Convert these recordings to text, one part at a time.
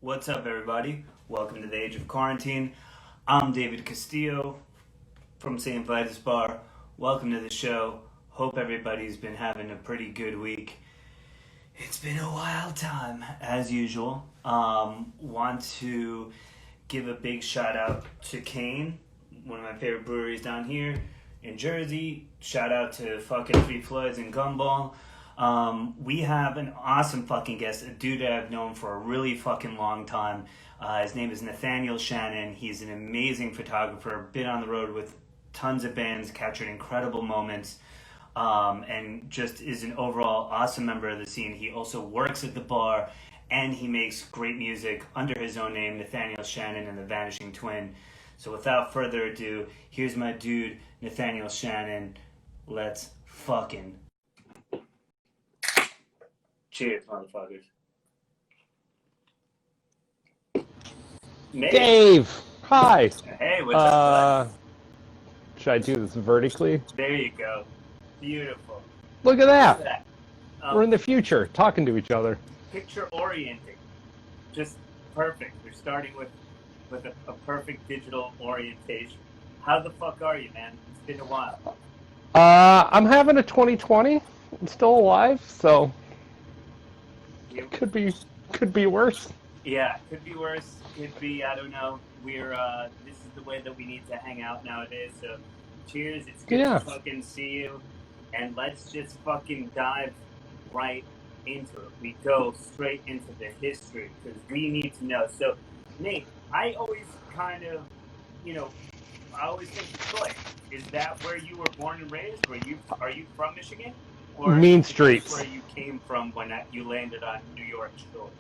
What's up, everybody? Welcome to the Age of Quarantine. I'm David Castillo from Saint Vitus Bar. Welcome to the show. Hope everybody's been having a pretty good week. It's been a wild time, as usual. Want to give a big shout out to Kane, one of my favorite breweries down here in Jersey. Shout out to fucking Three Floyds and Gumball. We have an awesome fucking guest, a dude that I've known for a really fucking long time. His name is Nathaniel Shannon. He's an amazing photographer, been on the road with tons of bands, captured incredible moments, and just is an overall awesome member of the scene. He also works at the bar, and he makes great music under his own name, Nathaniel Shannon and the Vanishing Twin. So without further ado, here's my dude, Nathaniel Shannon. Let's fucking cheers, motherfuckers. Nate. Dave, hi. Hey, what's up, bud? Should I do this vertically? There you go. Beautiful. Look at Look at that. that. We're in the future, talking to each other. Picture orienting. Just perfect. We're starting with a perfect digital orientation. How the fuck are you, man? It's been a while. I'm having a 2020. I'm still alive, so You, could be worse. yeah, could be worse. Could be, I don't know. We're this is the way that we need to hang out nowadays. So, cheers. It's good Yeah. to fucking see you. And let's just fucking dive right into it. We go straight into the history because we need to know. So, Nate, I always kind of, I always think Detroit. Is that where you were born and raised? Are you from Michigan? Or Mean is this streets. where you came from when you landed on New York shores?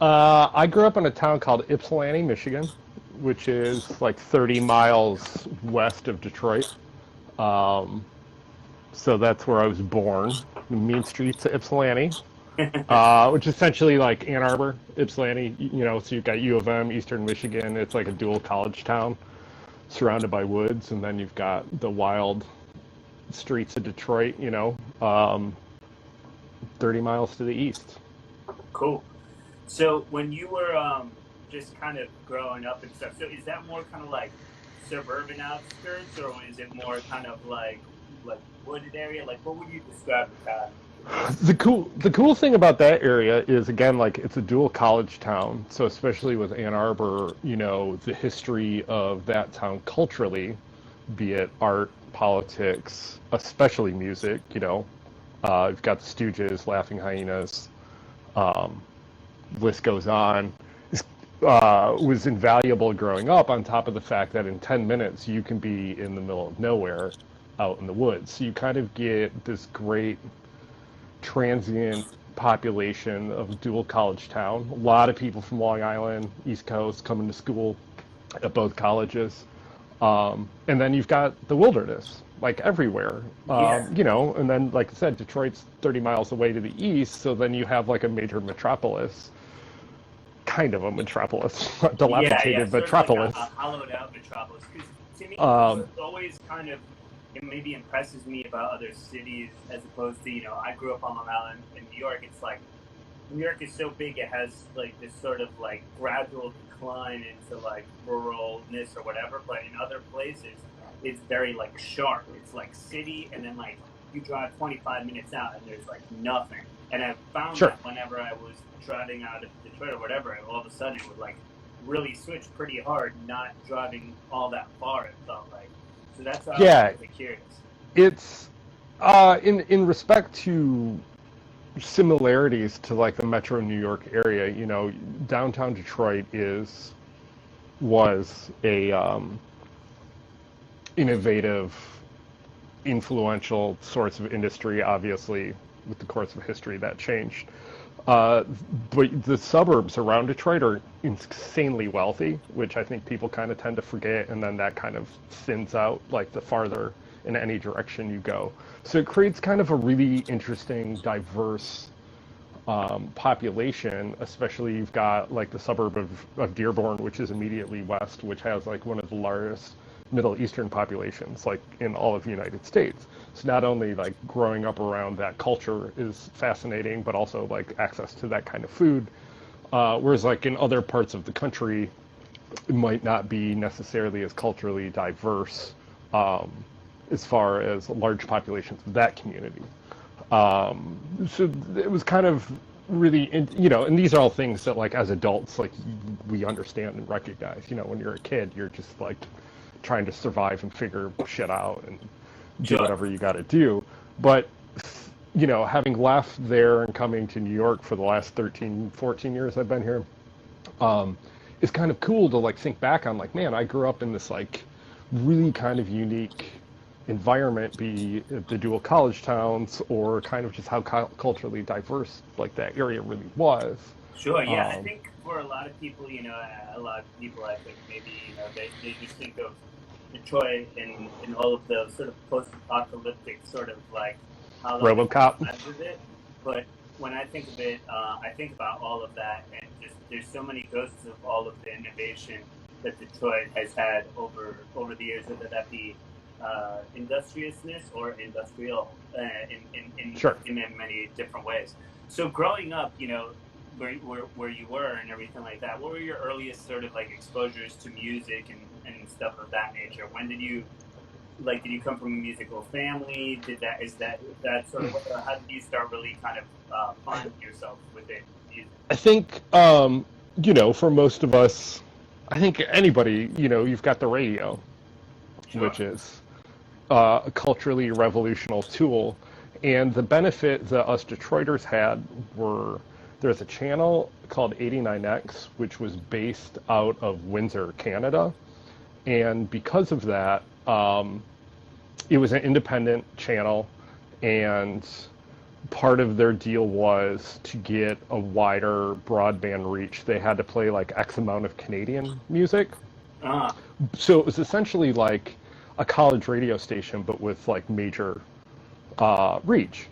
I grew up in a town called Ypsilanti, Michigan, which is like 30 miles west of Detroit. So that's where I was born, the mean streets of Ypsilanti, which is essentially like Ann Arbor, Ypsilanti, so you've got U of M, Eastern Michigan. It's like a dual college town surrounded by woods, and then you've got the wild streets of Detroit, 30 miles to the east. Cool. So when you were just kind of growing up and stuff, so is that more kind of like suburban outskirts, or is it more kind of like wooded area? Like, what would you describe the town? The cool thing about that area is, again, like, it's a dual college town. So especially with Ann Arbor, the history of that town culturally, be it art, politics, especially music, you've got the Stooges, Laughing Hyenas, list goes on, was invaluable growing up, on top of the fact that in 10 minutes you can be in the middle of nowhere out in the woods. So you kind of get this great transient population of dual college town. A lot of people from Long Island, East Coast, coming to school at both colleges. And then you've got the wilderness, like everywhere, Yeah. and then, like I said, Detroit's 30 miles away to the east, so then you have like a major metropolis, kind of a metropolis, dilapidated Sort metropolis. of like a hollowed out metropolis. Because to me, Um, what always kind of it maybe impresses me about other cities as opposed to, I grew up on Long Island. In New York, it's like New York is so big, it has like this sort of like gradual decline into like ruralness or whatever. But in other places, it's very like sharp. It's like city, and then like you drive 25 minutes out, and there's like nothing. And I found Sure. that whenever I was driving out of Detroit or whatever, all of a sudden it would like really switch pretty hard, not driving all that far. It felt like. So that's how Yeah. I was curious. It's in respect to similarities to like the Metro New York area, downtown Detroit was a innovative, influential source of industry. Obviously, with the course of history, that changed. But the suburbs around Detroit are insanely wealthy, which I think people kind of tend to forget, and then that kind of thins out like the farther in any direction you go. So it creates kind of a really interesting, diverse population, especially you've got like the suburb of Dearborn, which is immediately west, which has like one of the largest Middle Eastern populations like in all of the United States. So not only like growing up around that culture is fascinating, but also like access to that kind of food Whereas like in other parts of the country, it might not be necessarily as culturally diverse as far as large populations of that community. So it was kind of really, and these are all things that like as adults, like we understand and recognize. When you're a kid, you're just like trying to survive and figure shit out and do whatever you got to do. But having left there and coming to New York for the last 13, 14 years I've been here, it's kind of cool to like think back on like, man, I grew up in this like really kind of unique environment, be it the dual college towns or kind of just how culturally diverse like that area really was. Sure, yeah. I think for a lot of people, I think maybe, they just think of Detroit and all of the sort of post-apocalyptic sort of like how RoboCop with it. But when I think of it, I think about all of that, and just there's so many ghosts of all of the innovation that Detroit has had over the years, whether that be industriousness or industrial in many different ways. So growing up, where you were and everything like that, what were your earliest sort of like exposures to music and stuff of that nature? When did you come from a musical family? Is that sort of how did you start really kind of finding yourself within music? I think for most of us, I think anybody, you've got the radio, which is a culturally revolutionary tool. And the benefit that us Detroiters had were there's a channel called 89X, which was based out of Windsor, Canada. And because of that, it was an independent channel, and part of their deal was to get a wider broadband reach. They had to play like X amount of Canadian music. So it was essentially like a college radio station, but with like major reach.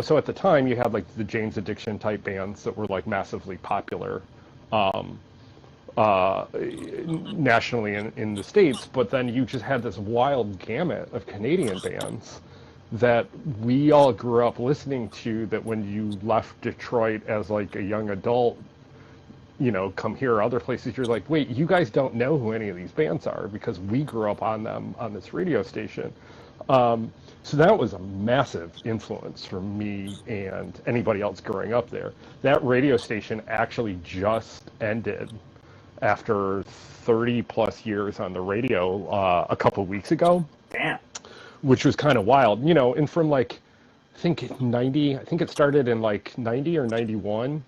So at the time you had like the Jane's Addiction type bands that were like massively popular nationally in the States, but then you just had this wild gamut of Canadian bands that we all grew up listening to, that when you left Detroit as like a young adult, come here or other places, you're like, wait, you guys don't know who any of these bands are because we grew up on them on this radio station. So that was a massive influence for me and anybody else growing up there. That radio station actually just ended after 30 plus years on the radio a couple of weeks ago. Damn. Which was kind of wild, and from like, I think it started in like 90 or 91,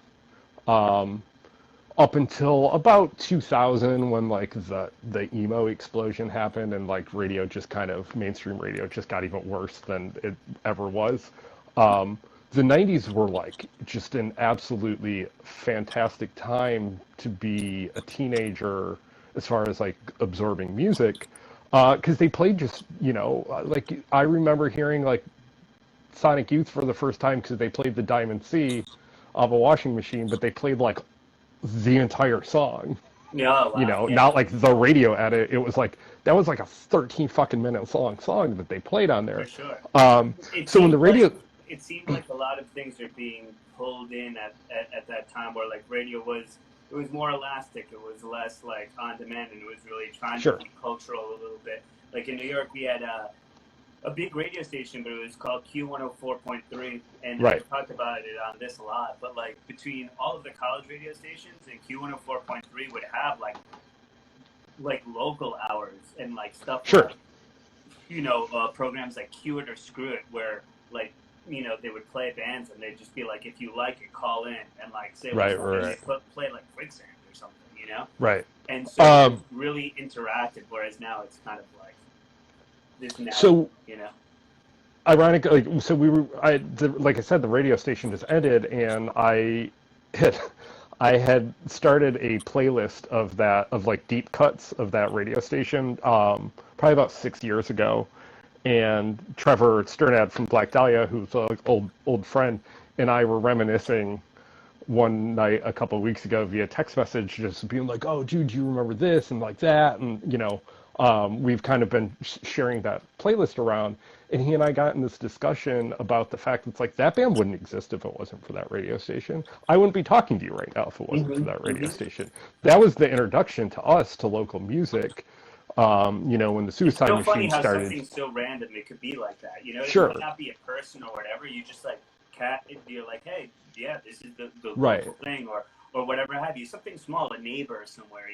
up until about 2000 when like the emo explosion happened and like radio just kind of, mainstream radio just got even worse than it ever was. The 90s were like just an absolutely fantastic time to be a teenager as far as like absorbing music, because they played just, like I remember hearing like Sonic Youth for the first time because they played the Diamond C of a washing machine, but they played like the entire song. Yeah, wow, not like the radio edit. It was like, that was like a 13 fucking minute long song that they played on there. For sure. So when the radio... It seemed like a lot of things are being pulled in at that time, where like radio was more elastic. It was less like on demand, and it was really trying to be cultural a little bit. Like in New York, we had a big radio station, but it was called Q104.3, and we talked about it on this a lot. But like between all of the college radio stations, and Q104.3 would have like local hours and like stuff like, programs like Cue It or Screw It, where like, they would play bands and they'd just be like, if you like it, call in, and like say play like Quicksand or something, Right. And so it's really interactive, whereas now it's kind of like this now, so ironically, so like I said, the radio station just ended, and I had started a playlist of like deep cuts of that radio station probably about 6 years ago. And Trevor Sternad from Black Dahlia, who's an old friend, and I were reminiscing one night a couple of weeks ago via text message, just being like, oh, dude, do you remember this and like that? And, we've kind of been sharing that playlist around, and he and I got in this discussion about the fact that it's like that band wouldn't exist if it wasn't for that radio station. I wouldn't be talking to you right now if it wasn't for that radio station. That was the introduction to us to local music. When the Suicide Machine started. It's so funny how something so random it could be like that. Sure. It might not be a person or whatever. You just like you're like, hey, yeah, this is the right. local thing or whatever have you. Something small, a neighbor somewhere.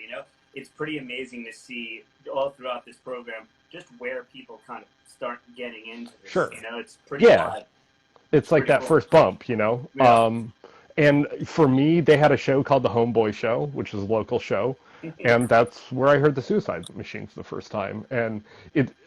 It's pretty amazing to see all throughout this program just where people kind of start getting into this. Sure. It's pretty odd. It's like that cool first bump, Yeah. And for me, they had a show called the Homeboy Show, which is a local show. And that's where I heard the Suicide Machine for the first time. And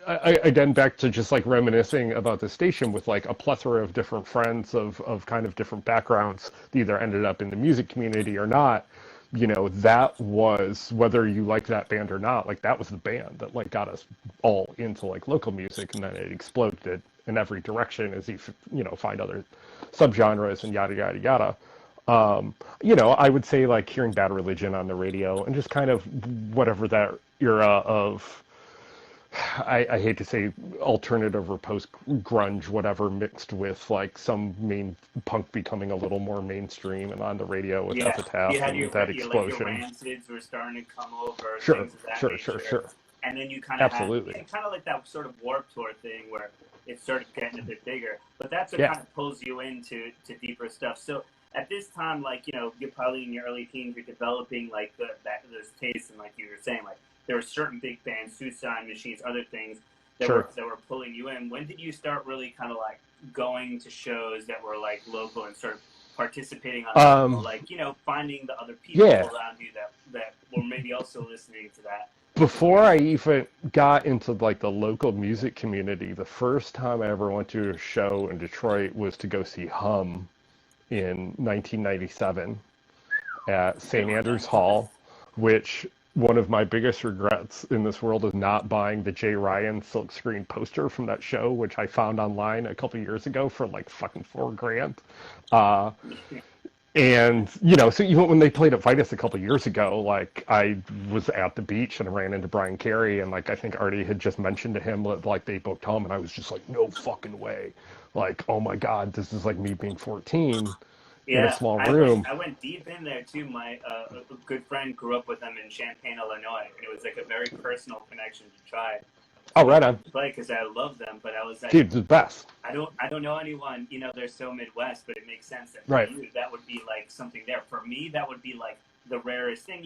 again, back to just like reminiscing about the station with like a plethora of different friends of kind of different backgrounds that either ended up in the music community or not. That was, whether you like that band or not, like that was the band that like got us all into like local music, and then it exploded in every direction as you find other subgenres and yada yada yada. I would say like hearing Bad Religion on the radio and just kind of whatever that era of, I hate to say alternative or post-grunge, whatever, mixed with like some main punk becoming a little more mainstream and on the radio with Epitaph and that explosion. Your Rancids were starting to come over. Sure, things of that sure. nature. And then you kind of absolutely had kind of like that sort of Warped Tour thing where it started getting a bit bigger. But that's what kind of pulls you into deeper stuff. So at this time, like, you're probably in your early teens, you're developing like those tastes, and like you were saying, like there were certain big bands, Suicide Machines, other things that were pulling you in. When did you start really kind of like going to shows that were like local and sort of participating on like finding the other people around you that were maybe also listening to that? Before I even got into like the local music community, the first time I ever went to a show in Detroit was to go see Hum in 1997 at St. Andrews Hall, which one of my biggest regrets in this world is not buying the Jay Ryan silkscreen poster from that show, which I found online a couple years ago for like fucking $4,000. And, so even when they played at Vitus a couple years ago, like I was at the beach and I ran into Brian Carey, and like I think Artie had just mentioned to him that like they booked Hum, and I was just like, no fucking way. Like, oh my God, this is like me being 14 in a small room. I went deep in there too. My a good friend grew up with them in Champaign, Illinois. It was like a very personal connection to try. Oh, right on. Play because I love them, but I was like, dude, the best. I don't know anyone. They're so Midwest, but it makes sense that for you that would be like something there. For me, that would be like the rarest thing.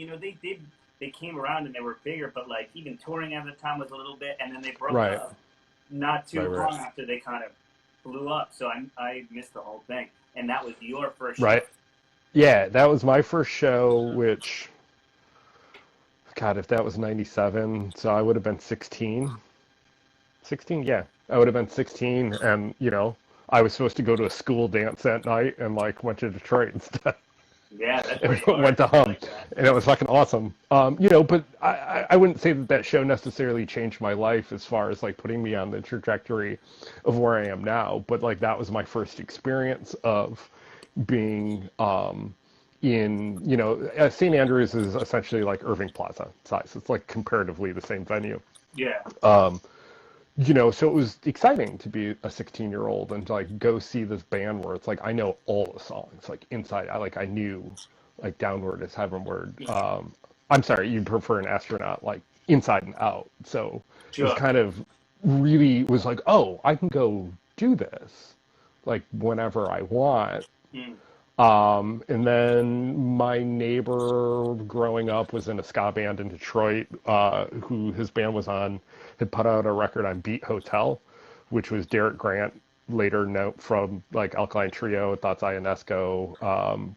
They came around and they were bigger, but like even touring at the time was a little bit, and then they broke up not too long after they kind of blew up. So I missed the whole thing, and that was your first show. Right. Yeah, that was my first show, which, God, if that was 97, so I would have been 16. 16, yeah. I would have been 16, and, I was supposed to go to a school dance that night, and, like, went to Detroit instead. Yeah, that's pretty hard. Went to Hum, and it was fucking awesome. But I wouldn't say that show necessarily changed my life as far as, like, putting me on the trajectory of where I am now, but, like, that was my first experience of being St. Andrews is essentially like Irving Plaza size. It's like comparatively the same venue. Yeah. So it was exciting to be a 16-year-old and to like go see this band where it's like I know all the songs like inside. I knew like Downward is Heavenward. I'm sorry, you prefer an astronaut, like Inside and Out. So it was kind of really was like, oh, I can go do this like whenever I want. And then my neighbor growing up was in a ska band in Detroit, who his band was on, had put out a record on Beat Hotel, which was Derek Grant, later known from like Alkaline Trio, Thoughts Ionesco.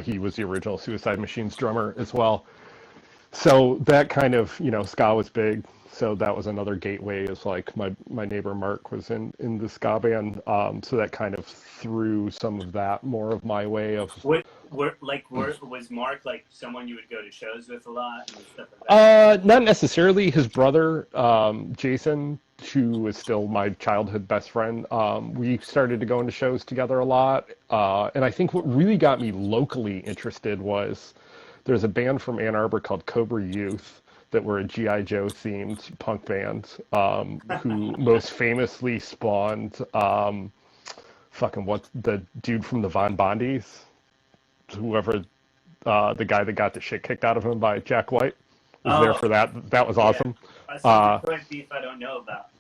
He was the original Suicide Machines drummer as well. So that kind of, ska was big. So that was another gateway, is like my neighbor Mark was in the ska band. So that kind of threw some of that more of my way of. Was Mark like someone you would go to shows with a lot and stuff like that? Not necessarily. His brother, Jason, who is still my childhood best friend, we started to go into shows together a lot. And I think what really got me locally interested was there's a band from Ann Arbor called Cobra Youth that were a G.I. Joe themed punk band, who most famously spawned fucking what's the dude from the Von Bondies, whoever, the guy that got the shit kicked out of him by Jack White was there Oh, for that. That was yeah. awesome. Some Detroit beef I don't know about.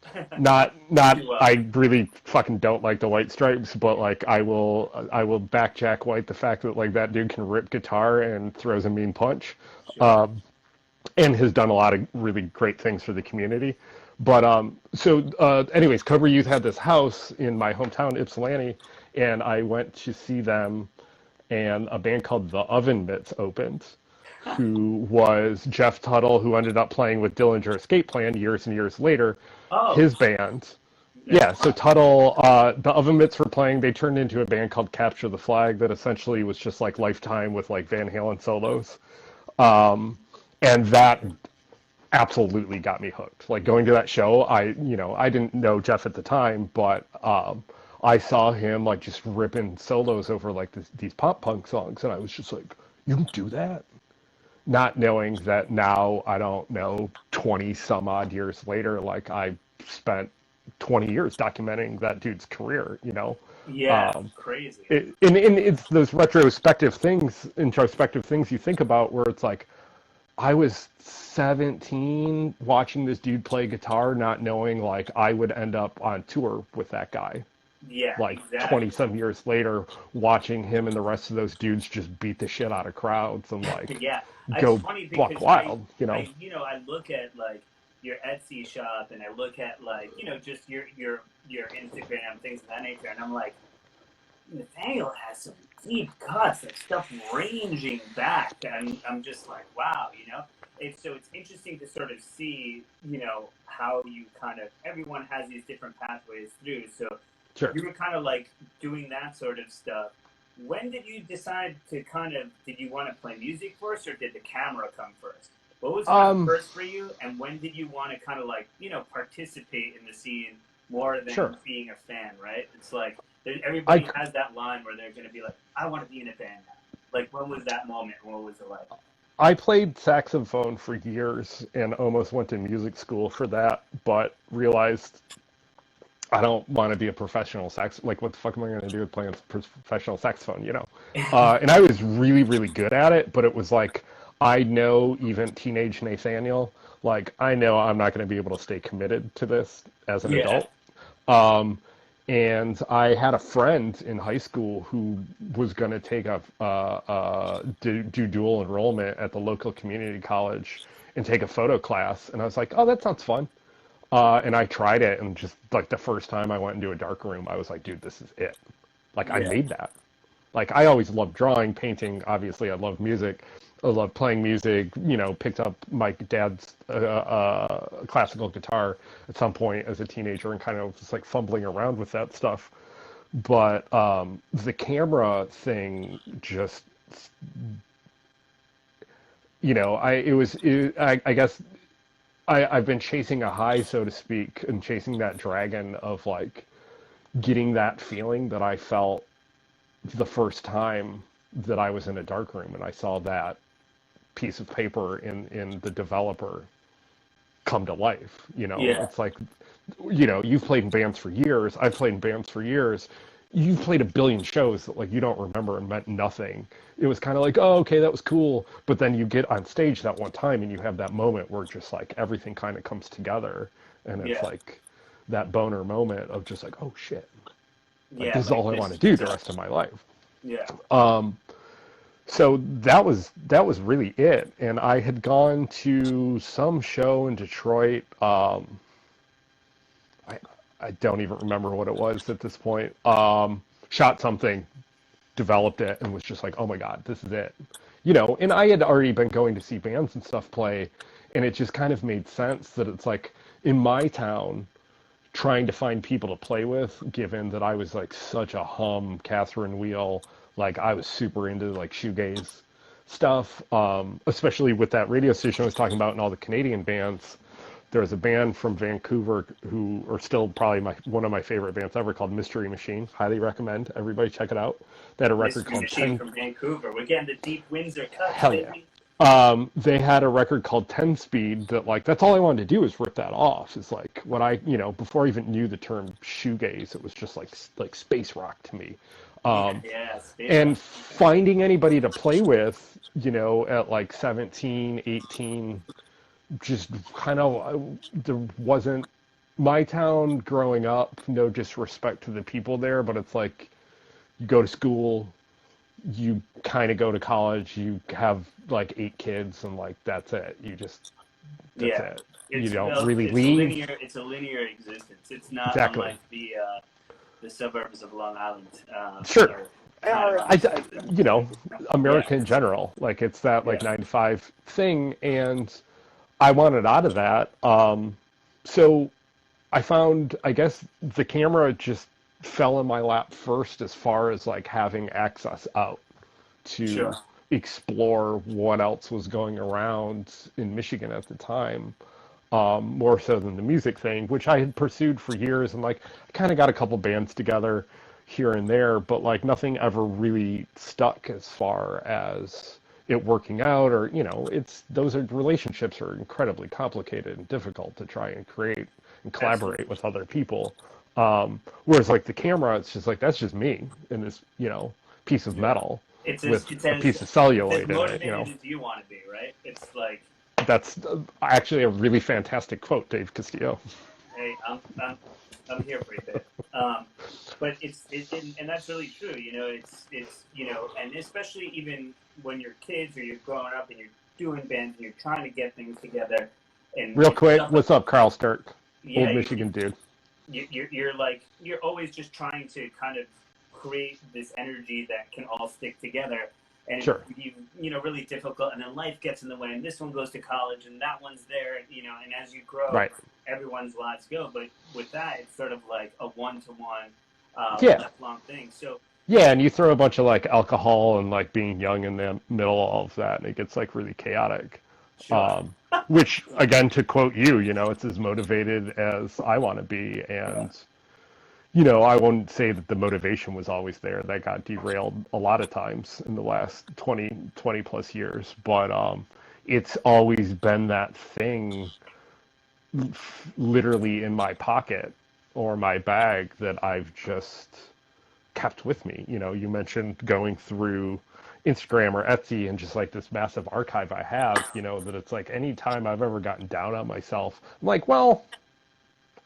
Not Too well. I really fucking don't like the White Stripes, but like I will back Jack White, the fact that like that dude can rip guitar and throws a mean punch. Sure. And has done a lot of really great things for the community. But anyways, Cobra Youth had this house in my hometown, Ypsilanti, and I went to see them, and a band called the Oven Mitts opened, who was Jeff Tuttle, who ended up playing with Dillinger Escape Plan years and years later, Oh, his band. that's Yeah, so Tuttle, the Oven Mitts were playing, they turned into a band called Capture the Flag that essentially was just like Lifetime with like Van Halen solos. And that absolutely got me hooked. Like going to that show, I didn't know Jeff at the time, but I saw him like just ripping solos over like these pop punk songs, and I was just like, you can do that? Not knowing that now, I don't know, 20 some odd years later, like I spent 20 years documenting that dude's career, you know? yeah, crazy. And it's those introspective things you think about where it's like, I was 17 watching this dude play guitar, not knowing like I would end up on tour with that guy. Yeah, Like exactly. 20 some years later, watching him and the rest of those dudes just beat the shit out of crowds and like Yeah, go it's funny buck because wild, you know? I look at like your Etsy shop and I look at like just your Instagram things of that nature, and I'm like, Nathaniel has some deep cuts, like stuff ranging back, and I'm just like, wow, it's interesting to sort of see, how you kind of everyone has these different pathways through. So Sure. you were kind of like doing that sort of stuff. When did you decide to did you want to play music first, or did the camera come first? What was first for you, and when did you want to kind of like, participate in the scene more than Sure. being a fan, right? It's like everybody has that line where they're going to be like, I want to be in a band now. Like, when was that moment? What was it like? I played saxophone for years and almost went to music school for that, but realized I don't want to be a professional like, what the fuck am I going to do with playing professional saxophone, you know? And I was really, really good at it, but it was like, I know even teenage Nathaniel, like, I know I'm not going to be able to stay committed to this as an adult. And I had a friend in high school who was going to take do dual enrollment at the local community college and take a photo class. And I was like, oh, that sounds fun. And I tried it, and just like the first time I went into a dark room, I was like, dude, this is it. Like, I made that. Like, I always loved drawing, painting. Obviously, I love music. I love playing music, picked up my dad's classical guitar at some point as a teenager and kind of just like fumbling around with that stuff. But the camera thing just, I guess I've been chasing a high, so to speak, and chasing that dragon of like getting that feeling that I felt the first time that I was in a dark room and I saw that piece of paper in the developer come to life. It's like, you've played in bands for years. I've played in bands for years. You've played a billion shows that like you don't remember and meant nothing. It was kind of like, oh, okay, that was cool. But then you get on stage that one time and you have that moment where just like everything kind of comes together, and it's like that boner moment of just like, oh shit, like, this is all I want to do the rest of my life. Yeah. So that was really it. And I had gone to some show in Detroit. I don't even remember what it was at this point. Shot something, developed it, and was just like, oh my God, this is it. And I had already been going to see bands and stuff play, and it just kind of made sense that it's like in my town, trying to find people to play with, given that I was like such a Catherine Wheel, like I was super into like shoegaze stuff, especially with that radio station I was talking about and all the Canadian bands. There was a band from Vancouver who are still probably one of my favorite bands ever, called Mystery Machine. Highly recommend everybody check it out. They had a record Mystery called Machine from Vancouver. We're getting the deep Windsor cut. Hell yeah. Baby. They had a record called 10 Speed that, like, that's all I wanted to do was rip that off. It's like when I, before I even knew the term shoegaze, it was just like space rock to me. Yeah, Um, yeah, space rock. and finding anybody to play with, at like 17, 18, just kind of, there wasn't my town growing up, no disrespect to the people there, but it's like you go to school, you kind of go to college, you have like 8 kids, and like that's it. That's Yeah, it. You it's don't well, really leave. it's a linear existence. It's not Exactly. unlike the suburbs of Long Island, Sure. or kind of Or, opposite. Yeah, America in general. Like it's that like yeah, 9 to 5 thing, and I wanted out of that. So I found, I guess, the camera just fell in my lap first as far as like having access out to sure. explore what else was going around in Michigan at the time, more so than the music thing, which I had pursued for years. And like, I kind of got a couple bands together here and there, but like nothing ever really stuck as far as it working out, or, those relationships are incredibly complicated and difficult to try and create and collaborate Absolutely. with other people. Whereas like the camera, it's just like, that's just me in this, piece of Yeah. metal It's as with a piece of celluloid in it. motivated as you want to be, right? It's like, That's actually a really fantastic quote, Dave Castillo. hey, I'm here for you, babe. But and that's really true. And especially even when you're kids or you're growing up and you're doing bands and you're trying to get things together Real and quick, stuff like, what's up, Carl Sturck? yeah, Old Michigan dude. you're like you're always just trying to kind of create this energy that can all stick together, and Sure. really difficult, and then life gets in the way, and this one goes to college and that one's there, and as you grow, Right. everyone's lives go, but with that it's sort of like a one-to-one, Yeah. lifelong thing. So Yeah, and you throw a bunch of like alcohol and like being young in the middle of all of that, and it gets like really chaotic. sure. Which, again, to quote you, it's as motivated as I want to be. Yeah. And, I won't say that the motivation was always there. That got derailed a lot of times in the last 20 plus years. But it's always been that thing literally in my pocket or my bag that I've just kept with me. You mentioned going through Instagram or Etsy and just like this massive archive I have, that it's like any time I've ever gotten down on myself, I'm like, well,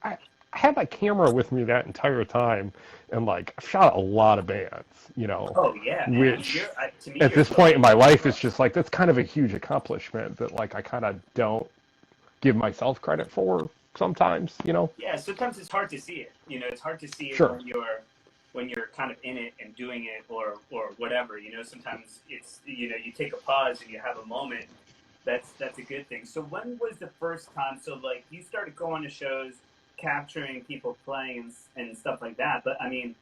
I had my camera with me that entire time, and like I've shot a lot of bands, Oh yeah, man. which To me at you're this point in still my life is just like that's kind of a huge accomplishment that like I kind of don't give myself credit for sometimes. yeah, sometimes it's hard to see it. It's hard to see it Sure. when you're kind of in it and doing it, or whatever. Sometimes it's you take a pause and you have a moment. That's a good thing. So when was the first time? So like you started going to shows, capturing people playing and stuff like that. But I mean,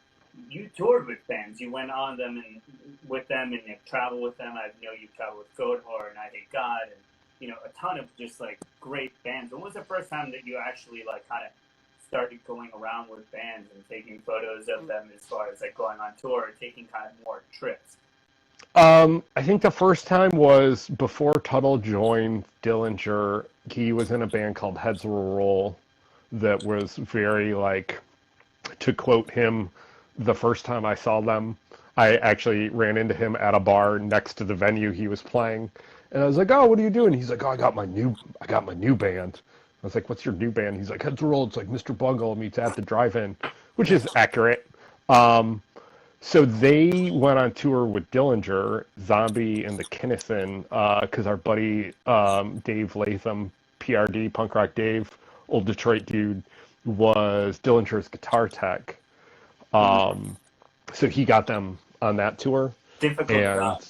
you toured with bands. You went on them and with them, and you traveled with them. I know you traveled with Goatwhore and I Hate God, and a ton of just like great bands. When was the first time that you actually like kind of started going around with bands and taking photos of them, as far as like going on tour or taking kind of more trips? I think the first time was before Tuttle joined Dillinger. He was in a band called Heads Will Roll that was very like, to quote him, the first time I saw them, I actually ran into him at a bar next to the venue he was playing, and I was like, "Oh, what are you doing?" He's like, "Oh, I got my new band." I was like, "What's your new band?" He's like, "Heads Will Roll. It's like Mr. Bungle meets At the Drive-In," which is accurate. So they went on tour with Dillinger, Zombie, and the Kinnison, because our buddy Dave Latham, PRD, Punk Rock Dave, old Detroit dude, was Dillinger's guitar tech. Mm-hmm. So he got them on that tour, Difficult and job.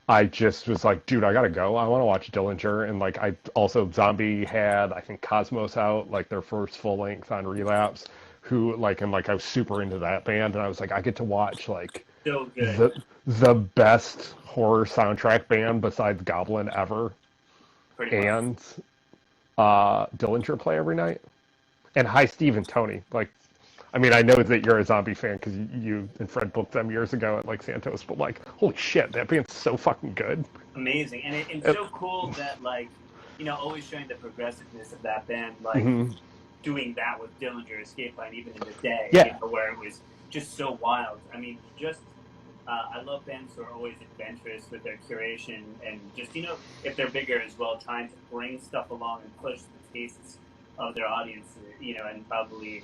I just was like, dude, I gotta go. I want to watch Dillinger, and like I also Zombie had I think Cosmos out, like their first full length on Relapse. Who like and like I was super into that band, and I was like, I get to watch like So good. the best horror soundtrack band besides Goblin ever, Pretty much. and Dillinger play every night. And hi, Steve and Tony. Like, I mean, I know that you're a Zombie fan because you and Fred booked them years ago at like Santos, but like, holy shit, that band's so fucking good. Amazing, and it's so cool that like, always showing the progressiveness of that band, like Mm-hmm. doing that with Dillinger Escape Line even in the day, Yeah. where it was just so wild. I mean, just I love bands who are always adventurous with their curation and just if they're bigger as well, trying to bring stuff along and push the tastes of their audience. And probably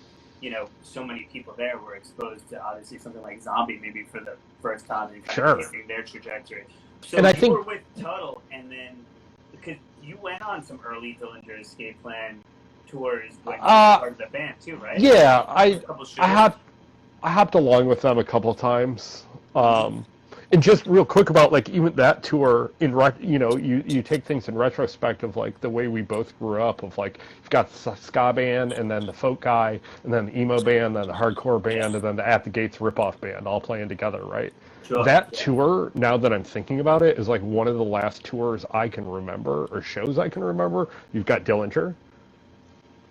so many people there were exposed to obviously something like Zombie maybe for the first time and kind of hitting their trajectory. So and I you think were with Tuttle, and then because you went on some early Dillinger Escape Plan tours when you were part of the band too, right? Yeah, I hopped along with them a couple times. And just real quick about like even that tour you take things in retrospect of like the way we both grew up of like you've got the ska band and then the folk guy and then the emo band, then the hardcore band, and then the At the Gates ripoff band all playing together, right? Sure. That tour, now that I'm thinking about it, is like one of the last tours I can remember or shows I can remember. You've got Dillinger,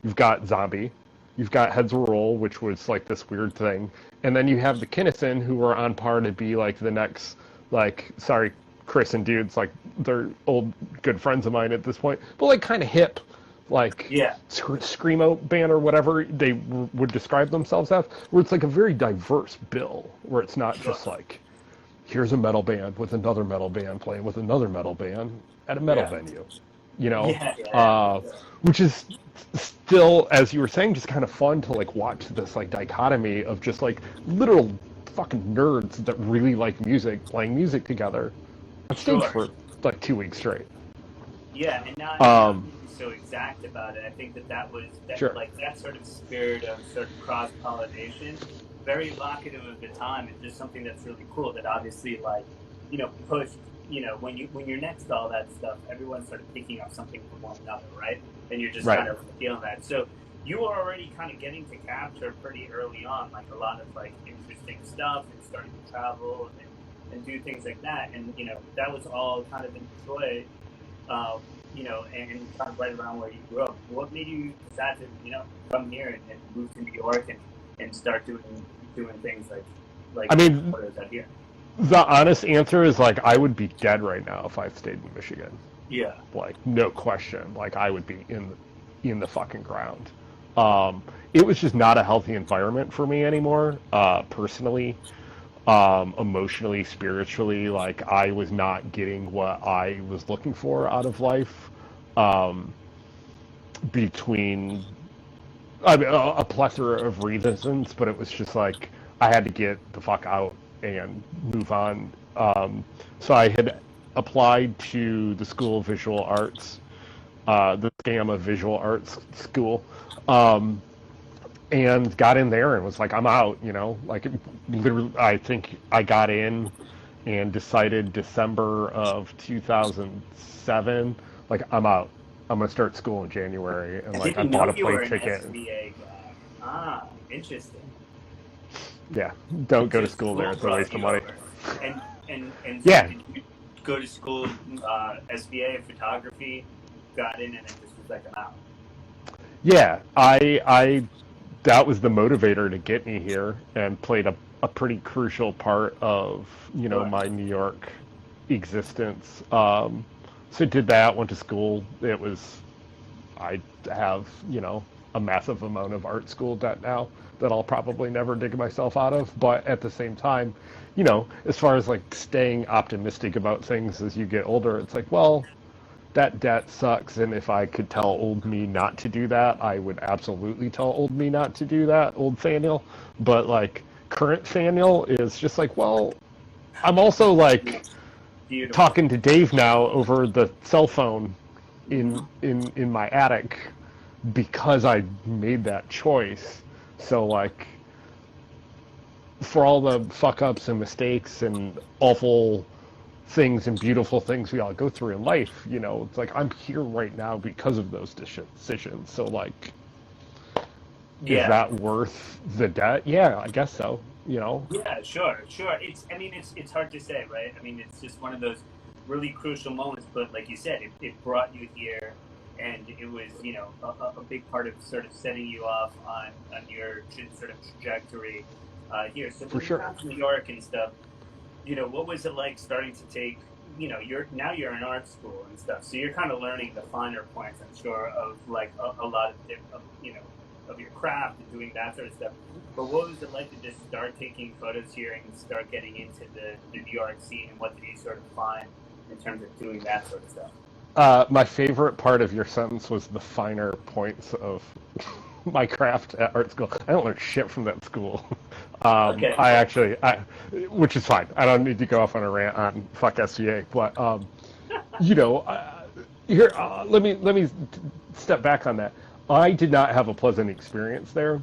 you've got Zombie, you've got Heads Will Roll, which was like this weird thing, and then you have the Kinnison, who were on par to be like the next, like, sorry, Chris and dudes, like they're old good friends of mine at this point, but like kind of hip, like screamo band or whatever they would describe themselves as, where it's like a very diverse bill, where it's not just like here's a metal band with another metal band playing with another metal band at a metal venue, which is still, as you were saying, just kind of fun to like watch this like dichotomy of just like literal fucking nerds that really like music playing music together on stage for like 2 weeks straight. Yeah, and not being so exact about it. I think that was like that sort of spirit of sort of cross pollination, very evocative of the time, and just something that's really cool. That obviously like pushed. When you're next to all that stuff, everyone's sort of picking up something from one another, right? And you're just kind of feeling that. So you were already kind of getting to capture pretty early on, like a lot of like interesting stuff and starting to travel and do things like that. And that was all kind of in Detroit, and kind of right around where you grew up. What made you decide to come here and move to New York and start doing things like I mean, what is that here? The honest answer is like I would be dead right now if I stayed in Michigan. Yeah. Like no question. Like I would be in the fucking ground. It was just not a healthy environment for me anymore. Personally, emotionally, spiritually, like I was not getting what I was looking for out of life. Between a plethora of reasons, but it was just like I had to get the fuck out and move on. So I had applied to the School of Visual Arts, the Gamma Visual Arts School, and got in there and was like, I'm out, like literally, I think I got in and decided December of 2007, like I'm out. I'm going to start school in January. And like I bought a plane ticket. SBA guy. Interesting. Yeah, don't go to school there. It's a waste of money. And yeah. Did you go to school, SBA photography, got in, and then just was like, I'm out? Yeah, I that was the motivator to get me here and played a pretty crucial part of, my New York existence. So did that, went to school. I have, a massive amount of art school debt now that I'll probably never dig myself out of. But at the same time, as far as like staying optimistic about things as you get older, it's like, well, that debt sucks. And if I could tell old me not to do that, I would absolutely tell old me not to do that, old Thaniel. But like current Thaniel is just like, well, I'm also like talking to Dave now over the cell phone in my attic because I made that choice. So like for all the fuck ups and mistakes and awful things and beautiful things we all go through in life, it's like I'm here right now because of those decisions. So like, is that worth the debt? Yeah, I guess so. Yeah, sure. It's hard to say, right? I mean, it's just one of those really crucial moments. But like you said, it brought you here, and it was, you know, a big part of sort of setting you off on your sort of trajectory here. So For when you sure. got to New York and stuff, you know, what was it like starting to take, you know, you're in art school and stuff, so you're kind of learning the finer points, I'm sure, of like a lot of different, you know, of your craft and doing that sort of stuff. But what was it like to just start taking photos here and start getting into the New York scene, and what did you sort of find in terms of doing that sort of stuff? My favorite part of your sentence was the finer points of my craft at art school. I don't learn shit from that school. Okay. Which is fine. I don't need to go off on a rant on fuck SVA, but you know, here let me step back on that. I did not have a pleasant experience there.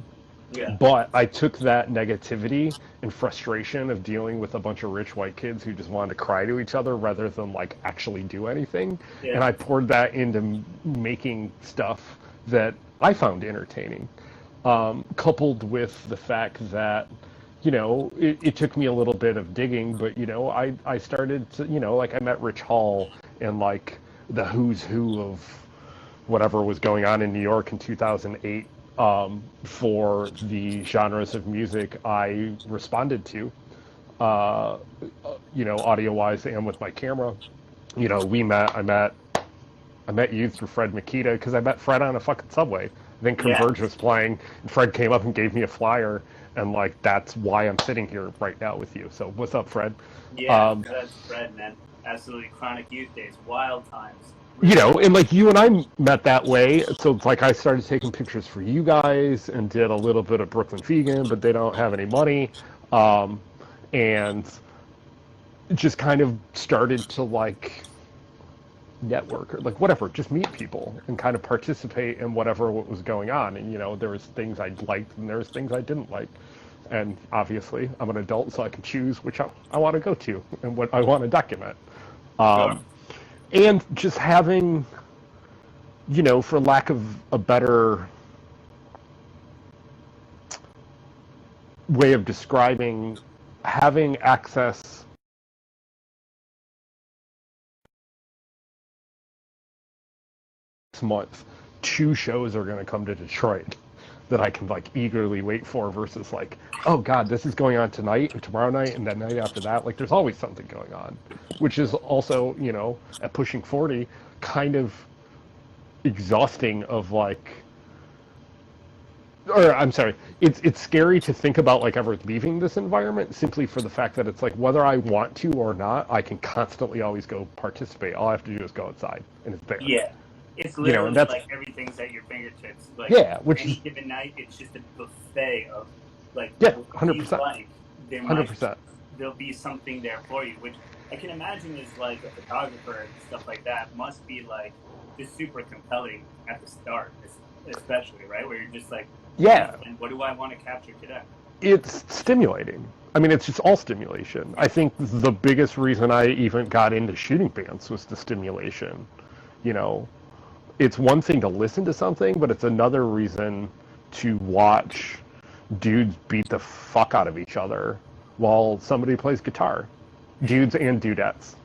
Yeah. But I took that negativity and frustration of dealing with a bunch of rich white kids who just wanted to cry to each other rather than like actually do anything. Yeah. And I poured that into making stuff that I found entertaining, coupled with the fact that, you know, it took me a little bit of digging, but, you know, I started to, you know, like I met Rich Hall and like the who's who of whatever was going on in New York in 2008. For the genres of music I responded to, you know, audio-wise and with my camera. You know, I met you through Fred Makita because I met Fred on a fucking subway. Then Converge was playing, and Fred came up and gave me a flyer, and like that's why I'm sitting here right now with you. So what's up, Fred? Yeah, that's Fred, man. Absolutely chronic youth days, wild times. You know, and like you and I met that way, so it's like I started taking pictures for you guys and did a little bit of Brooklyn Vegan, but they don't have any money, and just kind of started to like network or like whatever, just meet people and kind of participate in whatever what was going on. And you know, there was things I liked and there was things I didn't like, and obviously I'm an adult, so I can choose which I want to go to and what I want to document. Sure. And just having, you know, for lack of a better way of describing, having access this month, 2 shows are going to come to Detroit that I can like eagerly wait for versus like, oh God, this is going on tonight and tomorrow night and the night after that. Like there's always something going on, which is also, you know, at pushing 40, kind of exhausting of like, or I'm sorry, it's scary to think about like ever leaving this environment simply for the fact that it's like whether I want to or not, I can constantly always go participate. All I have to do is go outside and it's there. Yeah. It's literally, you know, like everything's at your fingertips. Like, which any given night, it's just a buffet of like, 100%. Like, 100%. There'll be something there for you, which I can imagine is like a photographer and stuff like that must be like just super compelling at the start, especially, right? Where you're just like, and what do I want to capture today? It's stimulating. I mean, it's just all stimulation. I think the biggest reason I even got into shooting bands was the stimulation, you know. It's one thing to listen to something, but it's another reason to watch dudes beat the fuck out of each other while somebody plays guitar. Dudes and dudettes.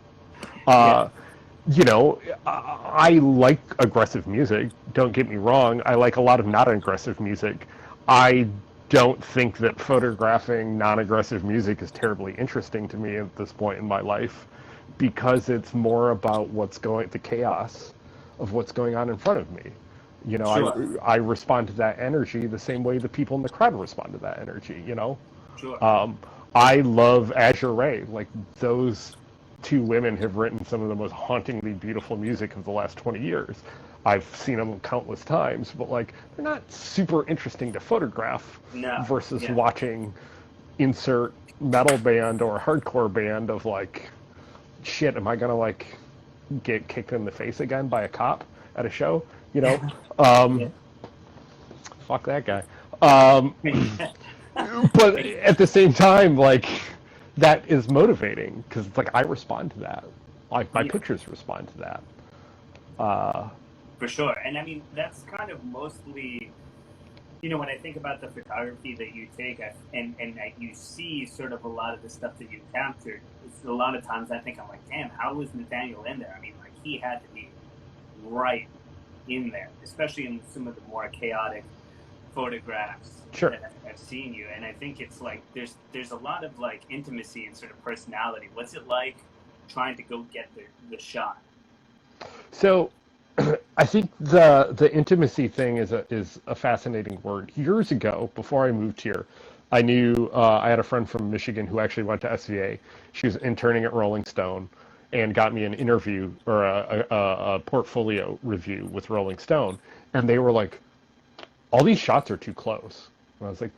You know, I like aggressive music. Don't get me wrong. I like a lot of non-aggressive music. I don't think that photographing non-aggressive music is terribly interesting to me at this point in my life because it's more about the chaos of what's going on in front of me. You know, Sure. I respond to that energy the same way the people in the crowd respond to that energy, you know? Sure. I love Azure Ray. Like, those 2 women have written some of the most hauntingly beautiful music of the last 20 years. I've seen them countless times, but, like, they're not super interesting to photograph versus watching insert metal band or hardcore band of, like, shit, am I gonna, like, get kicked in the face again by a cop at a show, you know? Fuck that guy. But at the same time, like, that is motivating because it's like I respond to that. Like my pictures respond to that. For sure. And I mean, that's kind of mostly, you know, when I think about the photography that you take and that you see sort of a lot of the stuff that you captured, it's a lot of times I think I'm like, damn, how was Nathaniel in there? I mean, like, he had to be right in there, especially in some of the more chaotic photographs Sure. that I've seen you. And I think it's like there's a lot of like intimacy and sort of personality. What's it like trying to go get the shot? So I think the intimacy thing is a fascinating word. Years ago, before I moved here, I knew I had a friend from Michigan who actually went to SVA. She was interning at Rolling Stone and got me an interview or a portfolio review with Rolling Stone. And they were like, all these shots are too close. And I was like,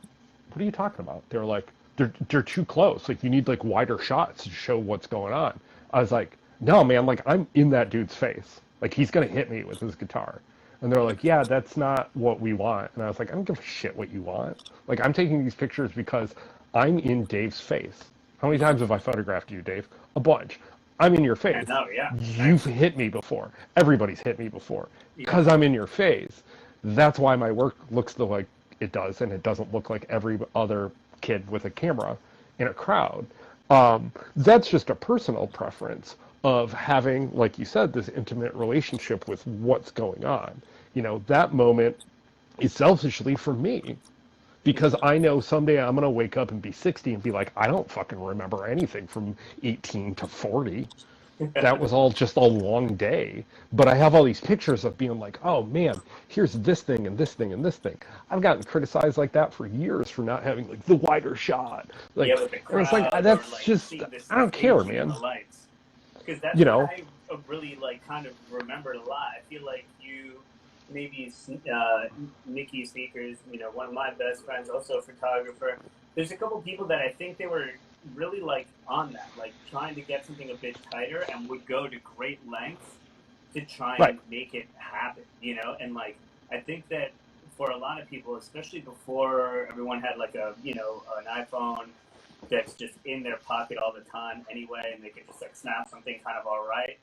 what are you talking about? They were like, they're too close. Like, you need like wider shots to show what's going on. I was like, no, man, like I'm in that dude's face. Like, he's going to hit me with his guitar. And they're like, yeah, that's not what we want. And I was like, I don't give a shit what you want. Like, I'm taking these pictures because I'm in Dave's face. How many times have I photographed you, Dave? A bunch. I'm in your I face. know, yeah. You've hit me before. Everybody's hit me before. Yeah. Because I'm in your face. That's why my work looks the like it does, and it doesn't look like every other kid with a camera in a crowd. That's just a personal preference of having, like you said, this intimate relationship with what's going on. You know, that moment is selfishly for me because I know someday I'm going to wake up and be 60 and be like, I don't fucking remember anything from 18 to 40. That was all just a long day. But I have all these pictures of being like, oh man, here's this thing and this thing and this thing. I've gotten criticized like that for years for not having like the wider shot. Like, yeah, with the crowd, and it's like, that's like, just, this I don't care, man. Because that's You know, what I really like kind of remembered a lot. I feel like you, maybe Nikki Sneakers, you know, one of my best friends, also a photographer. There's a couple people that I think they were really like on that, like trying to get something a bit tighter and would go to great lengths to try and make it happen, you know? And like, I think that for a lot of people, especially before everyone had like a, you know, an iPhone that's just in their pocket all the time anyway, and they could just like snap something kind of all right.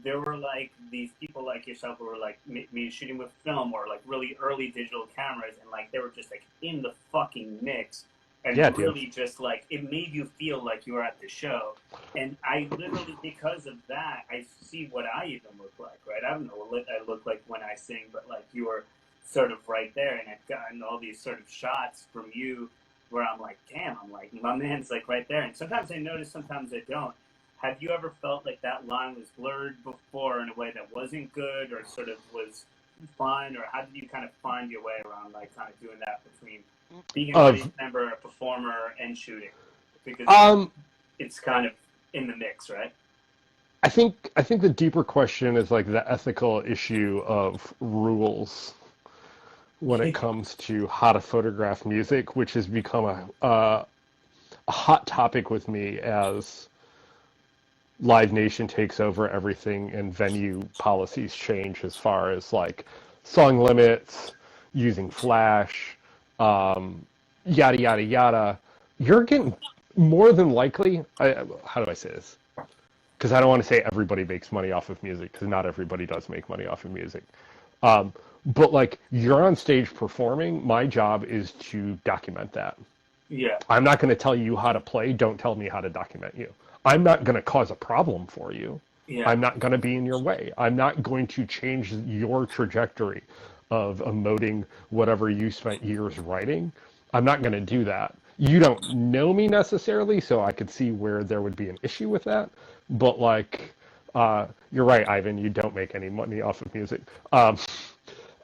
There were like these people like yourself who were like me shooting with film or like really early digital cameras, and like they were just like in the fucking mix. And really just like, it made you feel like you were at the show. And I literally, because of that, I see what I even look like, right? I don't know what I look like when I sing, but like you were sort of right there. And I've gotten all these sort of shots from you where I'm like, damn, I'm like, my man's like right there. And sometimes I notice, sometimes I don't. Have you ever felt like that line was blurred before in a way that wasn't good or sort of was fun? Or how did you kind of find your way around like kind of doing that between being an audience member, a performer, and shooting? Because it's kind of in the mix, right? I think the deeper question is like the ethical issue of rules when it comes to how to photograph music, which has become a hot topic with me as Live Nation takes over everything and venue policies change as far as like song limits, using flash, yada, yada, yada. You're getting more than likely, how do I say this? Because I don't want to say everybody makes money off of music, because not everybody does make money off of music. But like, you're on stage performing, my job is to document that. Yeah. I'm not going to tell you how to play, don't tell me how to document you. I'm not going to cause a problem for you. Yeah. I'm not going to be in your way. I'm not going to change your trajectory of emoting whatever you spent years writing. I'm not going to do that. You don't know me necessarily, so I could see where there would be an issue with that. But like, you're right, Ivan, you don't make any money off of music.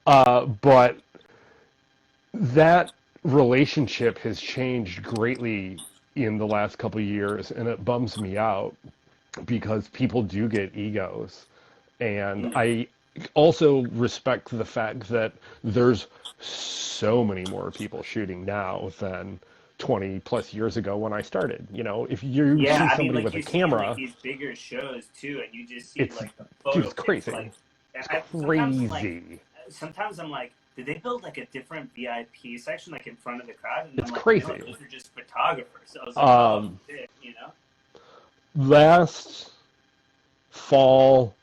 But that relationship has changed greatly in the last couple of years, and it bums me out because people do get egos. And I also respect the fact that there's so many more people shooting now than 20 plus years ago when I started. You know, if you see somebody like with a you camera, see, like, these bigger shows too, and you just see like the photo. Dude, it's crazy. Like, it's crazy. Sometimes I'm like, did they build like a different VIP section like in front of the crowd? And it's I'm like, crazy. no, those are just photographers. So I was like, oh shit, you know. Last fall,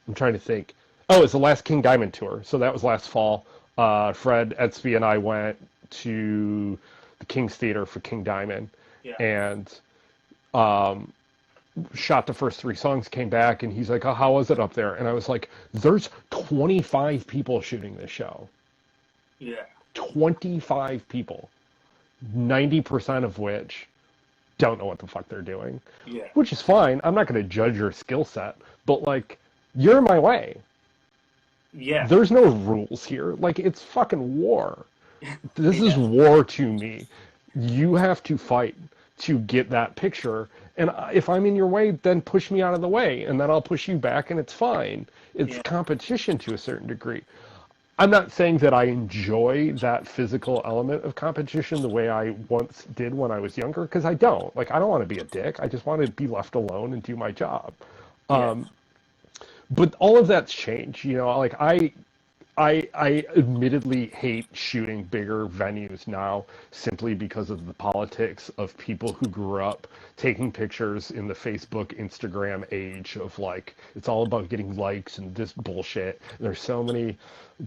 I'm trying to think. Oh, it's the last King Diamond tour. So that was last fall. Fred Edsby and I went to the King's Theater for King Diamond, and shot the first 3 songs, came back, and he's like, oh, how was it up there? And I was like, there's 25 people shooting this show. Yeah. 25 people. 90% of which don't know what the fuck they're doing. Yeah. Which is fine. I'm not going to judge your skill set, but like, you're in my way. Yeah. There's no rules here. Like, it's fucking war. This is war to me. You have to fight to get that picture. And if I'm in your way, then push me out of the way, and then I'll push you back, and it's fine. It's competition to a certain degree. I'm not saying that I enjoy that physical element of competition the way I once did when I was younger, because I don't. Like, I don't want to be a dick. I just want to be left alone and do my job. But all of that's changed. You know, like, I admittedly hate shooting bigger venues now simply because of the politics of people who grew up taking pictures in the Facebook, Instagram age of, like, it's all about getting likes and this bullshit. And there's so many,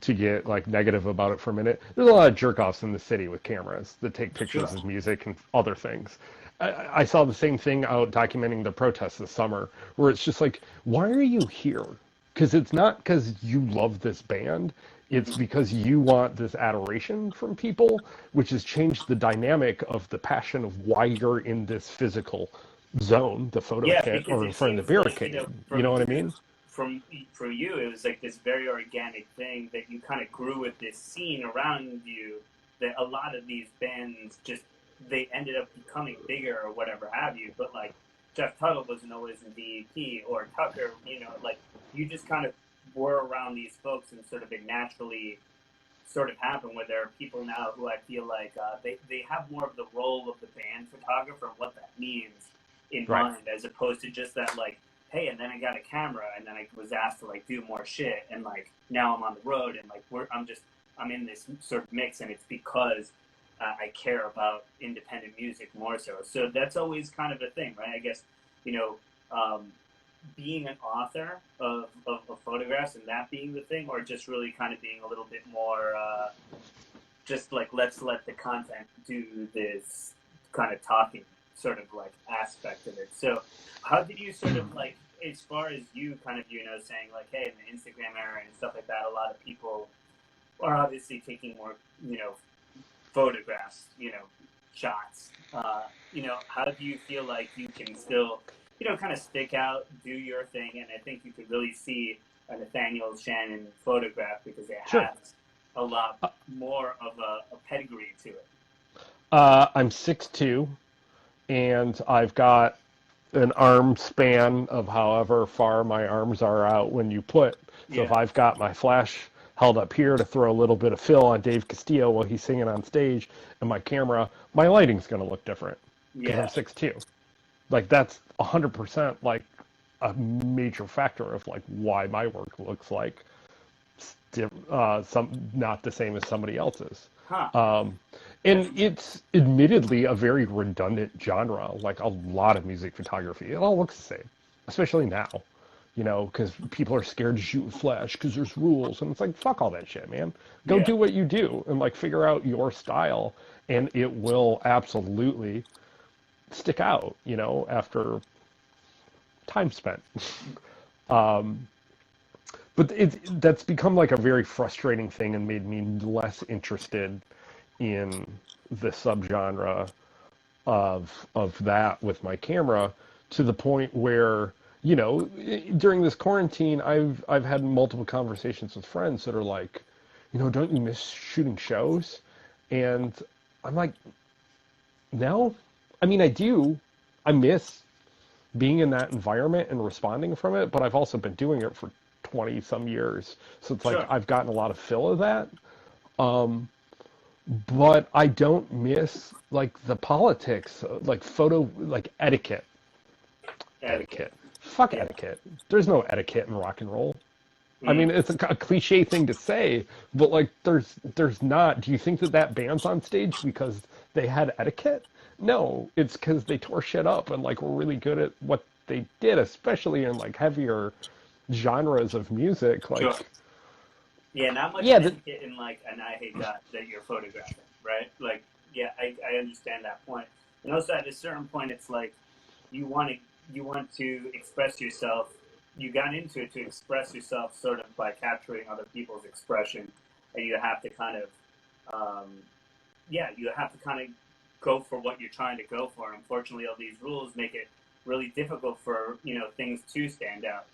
to get, like, negative about it for a minute, there's a lot of jerk-offs in the city with cameras that take pictures of music and other things. I saw the same thing out documenting the protests this summer, where it's just like, why are you here? Because it's not because you love this band, it's because you want this adoration from people, which has changed the dynamic of the passion of why you're in this physical zone, the photo pit, or in front of the barricade. Like, you know what I mean? For you, it was like this very organic thing that you kind of grew with this scene around you, that a lot of these bands just, they ended up becoming bigger or whatever have you, but like Jeff Tuttle wasn't always in DEP, or Tucker, you know, like, you just kind of were around these folks, and sort of it naturally sort of happened, where there are people now who I feel like they have more of the role of the band photographer and what that means in mind, as opposed to just that, like, hey, and then I got a camera, and then I was asked to, like, do more shit, and, like, now I'm on the road, and, like, I'm in this sort of mix, and it's because I care about independent music more so. So that's always kind of a thing, right? I guess, you know, being an author of photographs and that being the thing, or just really kind of being a little bit more just like, let's let the content do this kind of talking sort of like aspect of it. So how did you sort of, like, as far as you kind of, you know, saying like, hey, in the Instagram era and stuff like that, a lot of people are obviously taking more, you know, photographs, you know, shots. You know, how do you feel like you can still, you know, kind of stick out, do your thing? And I think you could really see a Nathaniel Shannon photograph because it has a lot more of a pedigree to it. I'm 6'2", and I've got an arm span of however far my arms are out when you put. So if I've got my flash held up here to throw a little bit of fill on Dave Castillo while he's singing on stage, and my camera, my lighting's going to look different because I'm 6'2". Like, that's 100% like a major factor of like why my work looks like some not the same as somebody else's. And it's admittedly a very redundant genre, like a lot of music photography. It all looks the same, especially now, you know, because people are scared to shoot with flash because there's rules. And it's like, fuck all that shit, man. Go do what you do and like figure out your style, and it will absolutely stick out, you know, after time spent. But that's become like a very frustrating thing and made me less interested in the subgenre of that with my camera, to the point where, you know, during this quarantine, I've had multiple conversations with friends that are like, you know, don't you miss shooting shows? And I'm like, no. I mean, I do. I miss being in that environment and responding from it, but I've also been doing it for 20 some years. So it's like I've gotten a lot of fill of that. But I don't miss like the politics, like photo, like etiquette. Fuck etiquette. There's no etiquette in rock and roll. I mean, it's a cliche thing to say, but like there's not. Do you think that band's on stage because they had etiquette? No, it's because they tore shit up and like were really good at what they did, especially in like heavier genres of music. Like, not much etiquette in like an I Hate God that you're photographing, right? Like, I understand that point. And also at a certain point, it's like you want to express yourself you got into it to express yourself sort of by capturing other people's expression, and you have to kind of, you have to kind of go for what you're trying to go for. Unfortunately, all these rules make it really difficult for things to stand out,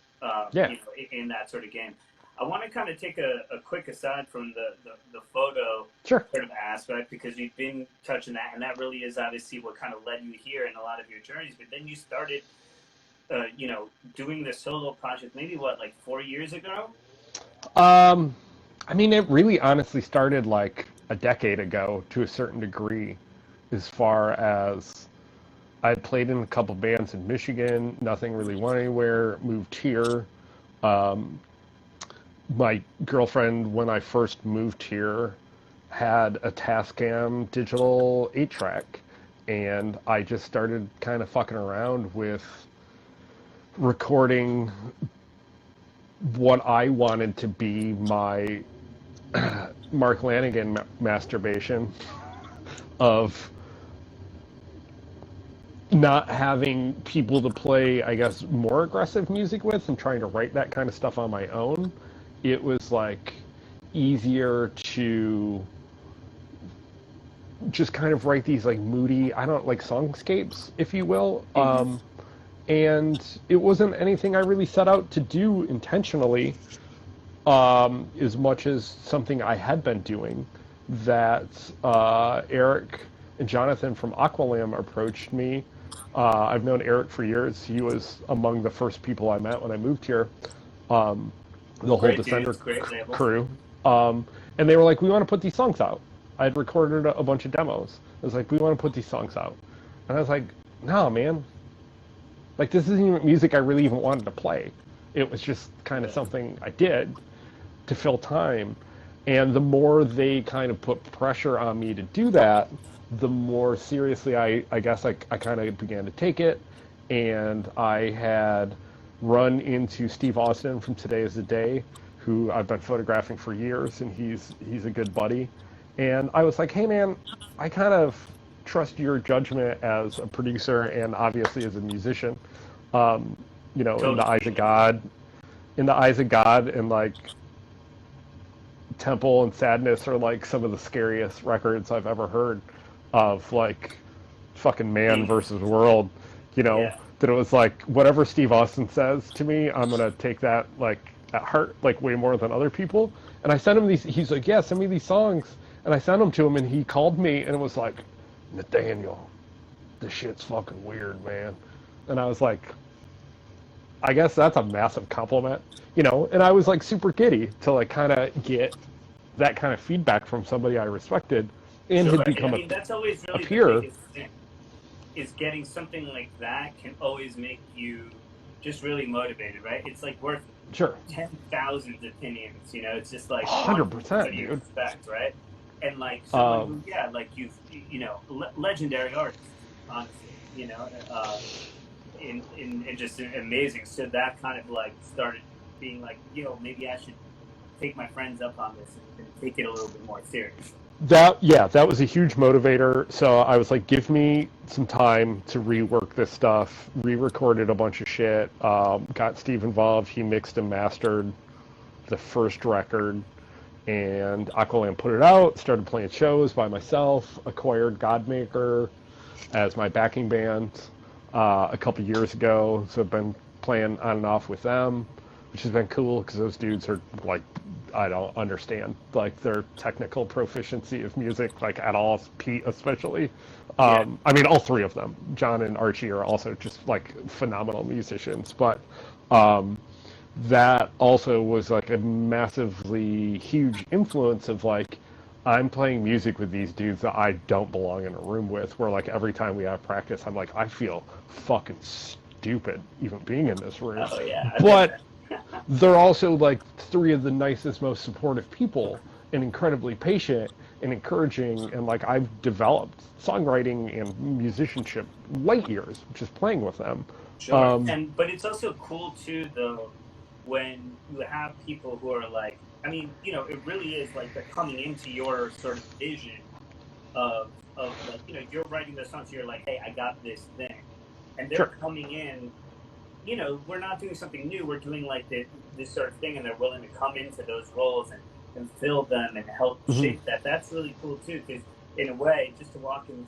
in that sort of game. I want to kind of take a quick aside from the photo Sure. sort of aspect, because you've been touching that, and that really is obviously what kind of led you here in a lot of your journeys. But then you started, doing the solo project maybe like 4 years ago. I mean, it really honestly started like a decade ago to a certain degree, as far as I had played in a couple bands in Michigan, nothing really went anywhere, moved here. My girlfriend, when I first moved here, had a Tascam digital 8-track, and I just started kind of fucking around with recording what I wanted to be my Mark Lanigan masturbation of not having people to play, I guess, more aggressive music with and trying to write that kind of stuff on my own. It was like easier to just kind of write these like moody, like songscapes, if you will. And it wasn't anything I really set out to do intentionally, as much as something I had been doing. That Eric and Jonathan from Aqualam approached me. I've known Eric for years. He was among the first people I met when I moved here. The whole Descender crew. And they were like, we want to put these songs out. I had recorded a bunch of demos. I was like, we want to put these songs out. And I was like, no, man. Like, this isn't even music I really even wanted to play. It was just kind of something I did to fill time. And the more they kind of put pressure on me to do that, the more seriously I guess I kind of began to take it. And I had run into Steve Austin from Today is the Day, who I've been photographing for years, and he's a good buddy. And I was like, hey man, I kind of trust your judgment as a producer and obviously as a musician. Totally. In the eyes of God, and like Temple and Sadness are like some of the scariest records I've ever heard of, like fucking man versus world, that it was like, whatever Steve Austin says to me, I'm going to take that like at heart, like way more than other people. And I sent him these, he's like, yeah, send me these songs. And I sent them to him, and he called me and it was like, Nathaniel, this shit's fucking weird, man. And I was like, I guess that's a massive compliment, and I was like super giddy to like kind of get that kind of feedback from somebody I respected and had become that's always really a peer. The biggest thing, is getting something like that can always make you just really motivated, right? It's like worth 10,000 opinions, it's just like 100%, you dude. Expect, right? And like someone who, like you've, legendary artists, honestly, and just amazing. So that kind of like started being like, maybe I should take my friends up on this and take it a little bit more serious. That was a huge motivator. So I was like, give me some time to rework this stuff, re-recorded a bunch of shit, got Steve involved. He mixed and mastered the first record, and Aqualand put it out, started playing shows by myself, acquired Godmaker as my backing band a couple years ago. So I've been playing on and off with them, which has been cool because those dudes are like, I don't understand like their technical proficiency of music like at all, Pete especially. I mean, all three of them, John and Archie, are also just like phenomenal musicians, but that also was like a massively huge influence of like, I'm playing music with these dudes that I don't belong in a room with, where like every time we have practice, I'm like, I feel fucking stupid even being in this room. Oh, yeah. But they're also like three of the nicest, most supportive people, and incredibly patient and encouraging, and like I've developed songwriting and musicianship light years just playing with them. Sure. But it's also cool too, though, when you have people who are like, I mean, it really is like they're coming into your sort of vision of like, you're writing the songs, so you're like, hey, I got this thing. And they're coming in we're not doing something new. We're doing like this sort of thing, and they're willing to come into those roles and fill them and help Mhm. shape that. That's really cool too, because in a way, just to walk in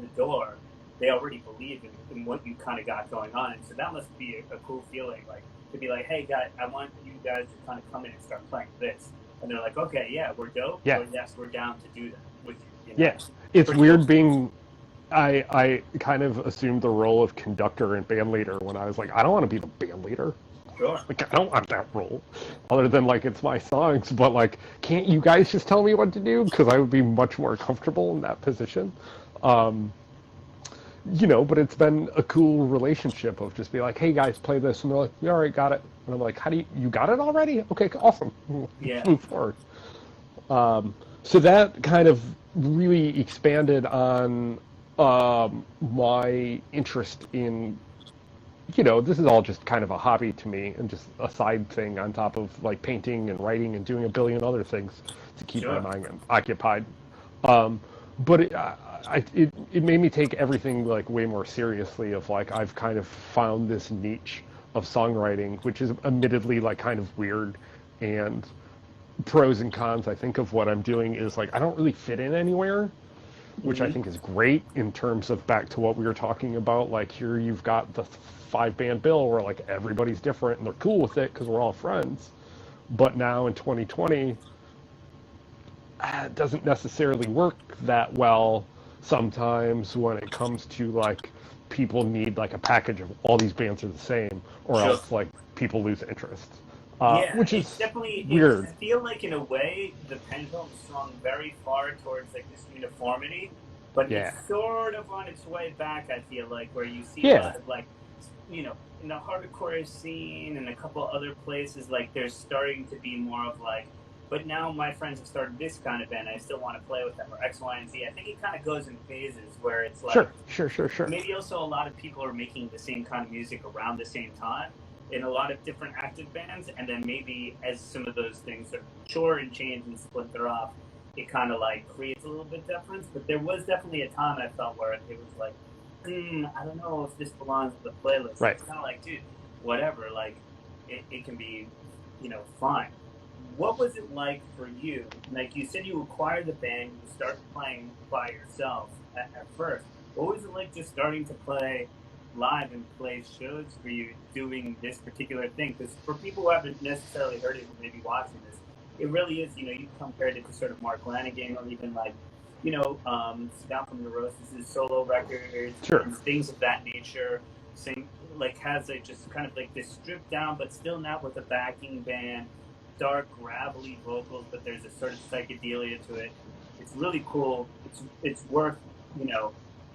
the door, they already believe in what you kind of got going on, and so that must be a cool feeling, like to be like, hey guys, I want you guys to kind of come in and start playing this, and they're like, okay, yeah, we're dope, Yeah, or yes, we're down to do that with you, yeah. It's for sure. weird being. I kind of assumed the role of conductor and band leader when I was like, I don't want to be the band leader. Sure. Like, I don't want that role. Other than, like, it's my songs, but, like, can't you guys just tell me what to do? Because I would be much more comfortable in that position. Um, but it's been a cool relationship of just be like, hey, guys, play this. And they're like, yeah, all right, got it. And I'm like, how do you got it already? Okay, awesome. Yeah. Move forward. So that kind of really expanded on my interest in, this is all just kind of a hobby to me and just a side thing on top of like painting and writing and doing a billion other things to keep my Sure. mind occupied. But it made me take everything like way more seriously of like I've kind of found this niche of songwriting, which is admittedly like kind of weird and pros and cons. I think of what I'm doing is like I don't really fit in anywhere, which I Mm-hmm. think is great in terms of back to what we were talking about. Like here you've got the 5 band bill where like everybody's different and they're cool with it because we're all friends. But now in 2020, it doesn't necessarily work that well sometimes when it comes to like people need like a package of all these bands are the same or Sure. else like people lose interest, Yeah, which it's is definitely. weird. I feel like in a way the pendulum swung very far towards like this uniformity, but it's Yeah. sort of on its way back. I feel like where you see a Yeah. lot of like, in the hardcore scene and a couple other places, like there's starting to be more of like. But now my friends have started this kind of band. I still want to play with them or X, Y, and Z. I think it kind of goes in phases where it's like Sure. maybe also a lot of people are making the same kind of music around the same time in a lot of different active bands, and then maybe as some of those things sort of mature and change and splinter off, it kind of like creates a little bit difference. But there was definitely a time I felt where it was like, I don't know if this belongs to the playlist. Right. It's kind of like, dude, whatever. Like, it can be, fine. What was it like for you? Like you said, you acquired the band, you started playing by yourself at first. What was it like just starting to play live and play shows for you doing this particular thing? Because for people who haven't necessarily heard it, who may be watching this, it really is, you compared it to sort of Mark Lanigan or even like, Scott from Neurosis' solo records Sure. and things of that nature. Same, like has like just kind of like this stripped down, but still not with a backing band, dark, gravelly vocals, but there's a sort of psychedelia to it. It's really cool. It's worth, you know,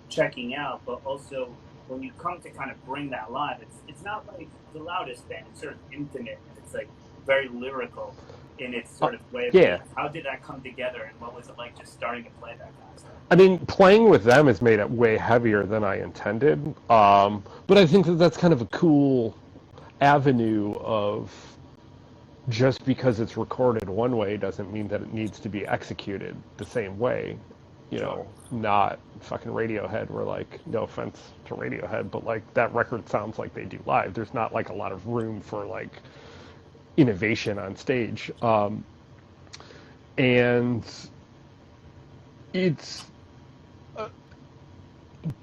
checking out, but also when you come to kind of bring that live, it's not like the loudest band. It's sort of intimate and it's like very lyrical in its sort of way of Yeah. being. How did that come together, and what was it like just starting to play that kind of stuff? I mean, playing with them has made it way heavier than I intended. But I think that that's kind of a cool avenue of just because it's recorded one way doesn't mean that it needs to be executed the same way. Sure. Not fucking Radiohead, where like, no offense to Radiohead, but like that record sounds like they do live. There's not like a lot of room for like innovation on stage. And it's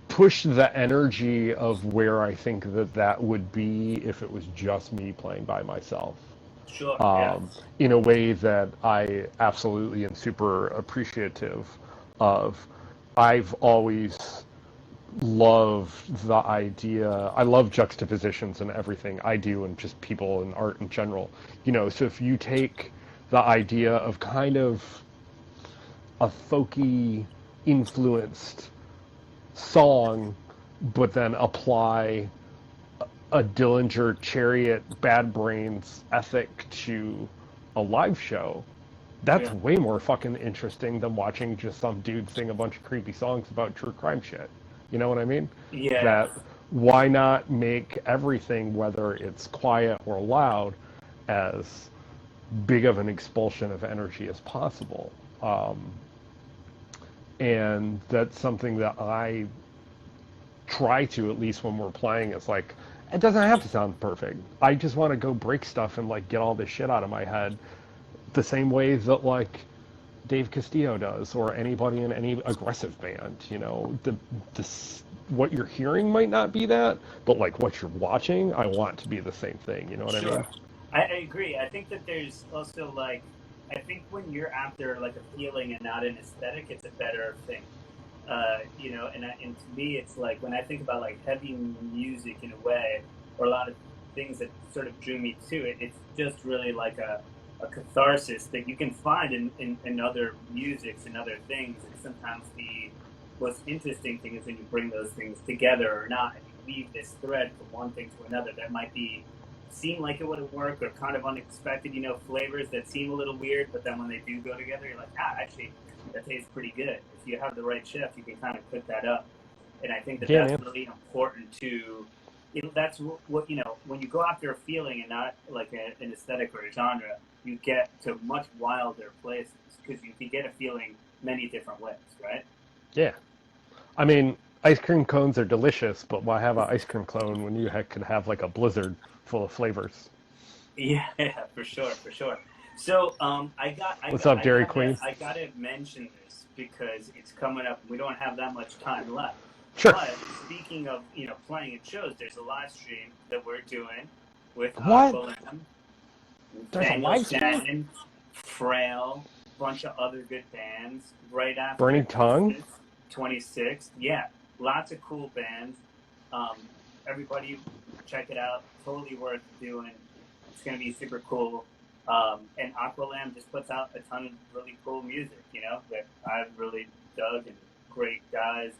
pushed the energy of where I think that would be if it was just me playing by myself. Sure. Yeah. In a way that I absolutely am super appreciative of. I've always loved the idea. I love juxtapositions and everything I do, and just people and art in general. So if you take the idea of kind of a folky influenced song, but then apply a Dillinger Chariot Bad Brains ethic to a live show, that's Yeah. way more fucking interesting than watching just some dude sing a bunch of creepy songs about true crime shit. You know what I mean? Yeah. That why not make everything, whether it's quiet or loud, as big of an expulsion of energy as possible? And that's something that I try to, at least when we're playing, is like It doesn't have to sound perfect. I just want to go break stuff and like get all this shit out of my head the same way that like Dave Castillo does, or anybody in any aggressive band. You know, what you're hearing might not be that, but like what you're watching, I want to be the same thing. You know what I mean? Sure. I agree. I think that there's also like, I think when you're after like a feeling and not an aesthetic, it's a better thing. And to me, it's like when I think about like heavy music in a way, or a lot of things that sort of drew me to it, it's just really like a catharsis that you can find in other musics and other things. And sometimes the most interesting thing is when you bring those things together or not, and you weave this thread from one thing to another that might seem like it would work, or kind of unexpected, flavors that seem a little weird, but then when they do go together, you're like, actually, that tastes pretty good. If you have the right chef, you can kind of cook that up. And I think that's really important to, that's what, when you go after a feeling and not like an aesthetic or a genre, you get to much wilder places because you can get a feeling many different ways, right? Yeah. I mean, ice cream cones are delicious, but why have an ice cream cone when you could have like a blizzard full of flavors? Yeah, for sure. So, What's up, Dairy Queen? I gotta mention this because it's coming up. We don't have that much time left. Sure. But speaking of, playing at shows, there's a live stream that we're doing with what? There's a live stream? Shannon, Frail, bunch of other good bands right after Burning Tongue. 26th. Yeah, lots of cool bands. Everybody check it out. Totally worth doing. It's going to be super cool. And Aqualam just puts out a ton of really cool music, that I've really dug, and great guys.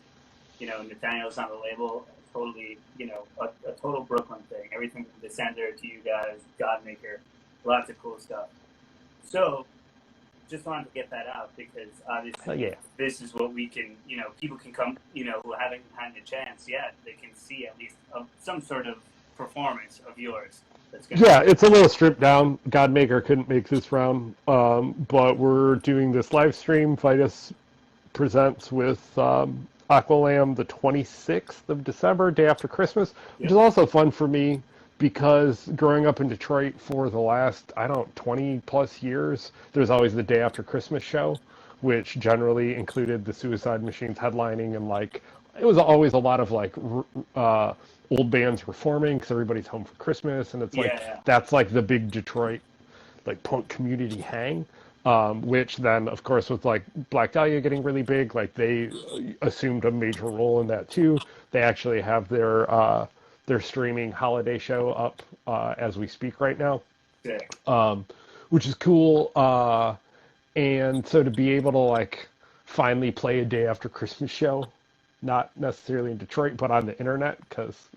Nathaniel's on the label. Totally, a total Brooklyn thing. Everything from Descender to you guys, Godmaker, lots of cool stuff. So, just wanted to get that out because obviously this is what we can, people can come, who haven't had a chance yet, they can see at least some sort of performance of yours. It's a little stripped down. Godmaker couldn't make this round, but we're doing this live stream. Vitus presents with Aqualam the 26th of December, day after Christmas, which is also fun for me because growing up in Detroit for the last, 20 plus years, there's always the day after Christmas show, which generally included the Suicide Machines headlining, and like it was always a lot of like old bands reforming because everybody's home for Christmas, and it's like that's like the big Detroit like punk community hang. Which then, of course, with like Black Dahlia getting really big, like they assumed a major role in that too. They actually have their streaming holiday show up as we speak right now, which is cool. And so to be able to like finally play a day after Christmas show, not necessarily in Detroit, but on the internet, because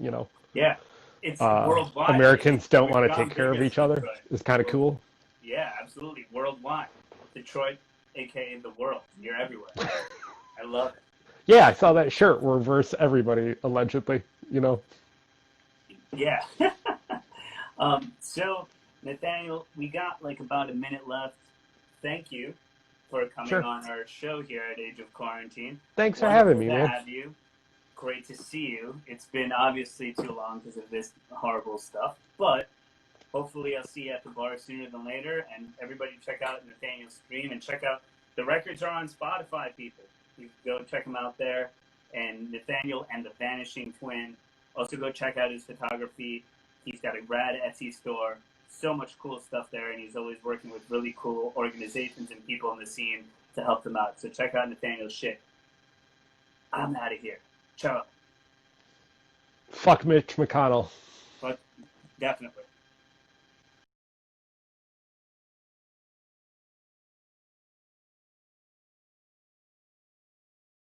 it's worldwide. Americans don't want to take care of each other. It's kind of cool. Yeah, absolutely. Worldwide. Detroit, a.k.a. the world. You're everywhere. I love it. Yeah, I saw that shirt. Reverse everybody, allegedly, Yeah. So, Nathaniel, we got like about a minute left. Thank you for coming on our show here at Age of Quarantine. Thanks for having me, man. Have you. Great to see you. It's been obviously too long because of this horrible stuff, but hopefully I'll see you at the bar sooner than later. And everybody check out Nathaniel's stream and check out the records are on Spotify, people. You go check them out there. And Nathaniel and the Vanishing Twin. Also go check out his photography. He's got a rad Etsy store. So much cool stuff there. And he's always working with really cool organizations and people in the scene to help them out. So check out Nathaniel's shit. I'm out of here. Ciao. Fuck Mitch McConnell. But definitely.